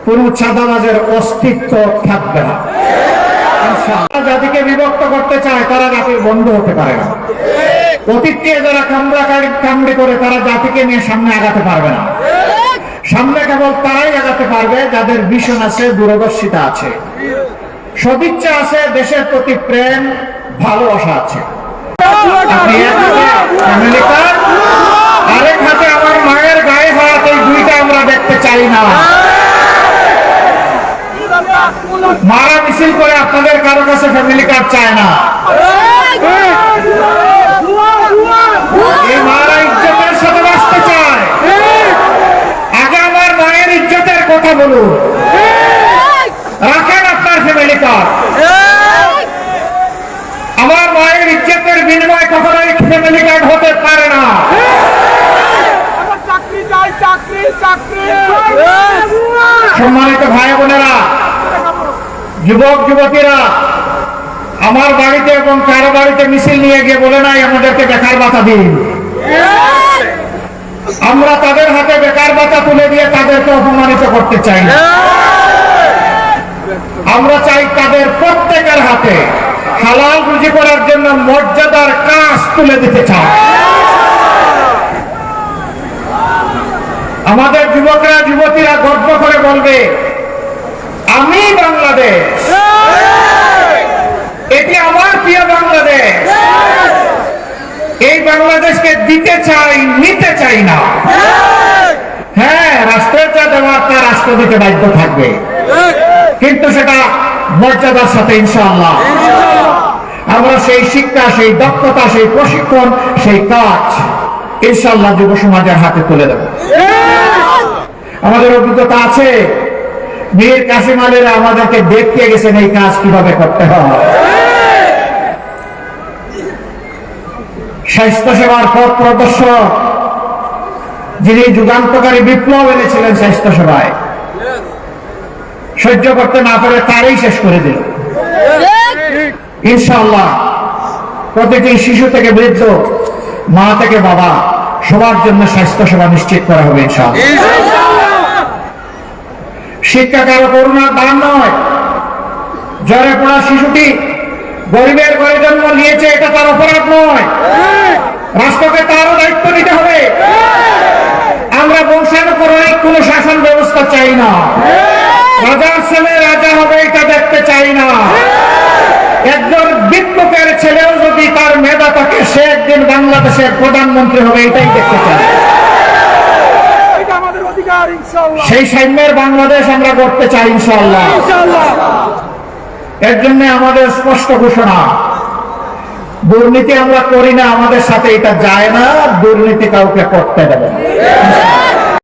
কোন চাঁদাবাজের অস্তিত্ব থাকবে না। জাতিকে বিভক্ত করতে চায় তারা জাতির বন্ধ হতে পারে না। অতীতে যারা কামড়ি করে তারা জাতিকে নিয়ে সামনে আগাতে পারবে না। সামনে কেবল তারাই আগাতে পারবে যাদের ভিশন আছে, দূরদর্শিতা আছে, সদিচ্ছা আছে, দেশের প্রতি প্রেম ভালোবাসা আছে। আরেক হাতে আমার মায়ের গায়ে হাত, এই দুইটা আমরা দেখতে চাই না। মারা মিছিল করে আপনাদের কারো কাছে ফ্যামিলি কার্ড চায় না। এই মারা ইজ্জতের সাথে বাঁচতে চায়। আগে আমার মায়ের ইজ্জতের কথা বলুন, রাখেন আপনার ফ্যামিলি কার্ড। আমার মায়ের ইজ্জতের বিনিময়ে কখনোই ফ্যামিলি কার্ড হতে পারে না। সম্মানিত ভাই বোনেরা, যুবক যুবতীরা, আমার বাড়িতে এবং কারো বাড়িতে মিছিল নিয়ে গিয়ে বলে নাই আমাদেরকে বেকার ভাতা দিন। আমরা তাদের হাতে বেকার ভাতা তুলে দিয়ে তাদেরকে অপমানিত করতে চাই না। আমরা চাই তাদের প্রত্যেকের হাতে হালাল রুজি করার জন্য মর্যাদার কাজ তুলে দিতে চাই। আমাদের যুবকরা যুবতীরা গর্ব করে বলবে, আমি বাংলাদেশ, এটি আমার প্রিয় বাংলাদেশ। এই বাংলাদেশকে দিতে চাই, নিতে চাই না। হ্যাঁ, রাষ্ট্রের যা দেওয়ার তা রাষ্ট্র দিতে বাধ্য থাকবে, কিন্তু সেটা মর্যাদার সাথে ইনশাআল্লাহ। আমরা সেই শিক্ষা, সেই দক্ষতা, সেই প্রশিক্ষণ, সেই কাজ ইনশাআল্লাহ যুব সমাজের হাতে তুলে দেব। আমাদের অভিজ্ঞতা আছে, মীর কাসিম আলীরা আমাদেরকে দেখিয়ে গেছেন এই কাজ কিভাবে করতে হয়। স্বাস্থ্য সেবার পথ প্রদর্শক, যিনি যুগান্তকারী বিপ্লব এনেছিলেন স্বাস্থ্য সেবায়, সহ্য করতে না পারে তারই শেষ করে দিল। ইনশাআল্লাহ প্রতিটি শিশু থেকে বৃদ্ধ, মা থেকে বাবা, সবার জন্য স্বাস্থ্য সেবা নিশ্চিত করা হবে ইনশাআল্লাহ। শিক্ষা কারো করুণার দান নয়। জ্বরে পড়া শিশুটি গরিবের ঘরে জন্ম নিয়েছে, এটা তার অপরাধ নয়। রাষ্ট্রকে তারও দায়িত্ব নিতে হবে। আমরা বংশানুক্রমিক কোন শাসন ব্যবস্থা চাই না। রাজার ছেলে রাজা হবে এটা দেখতে চাই না। একজন বিপ্লবের ছেলেও যদি তার মেধা থাকে, সে একদিন বাংলাদেশের প্রধানমন্ত্রী হবে, এটাই দেখতে চাই। সেই সাম্যের বাংলাদেশ আমরা করতে চাই ইনশাআল্লাহ। এর জন্য আমাদের স্পষ্ট ঘোষণা, দুর্নীতি আমরা করি না, আমাদের সাথে এটা যায় না, দুর্নীতি কাউকে করতে দেবে না।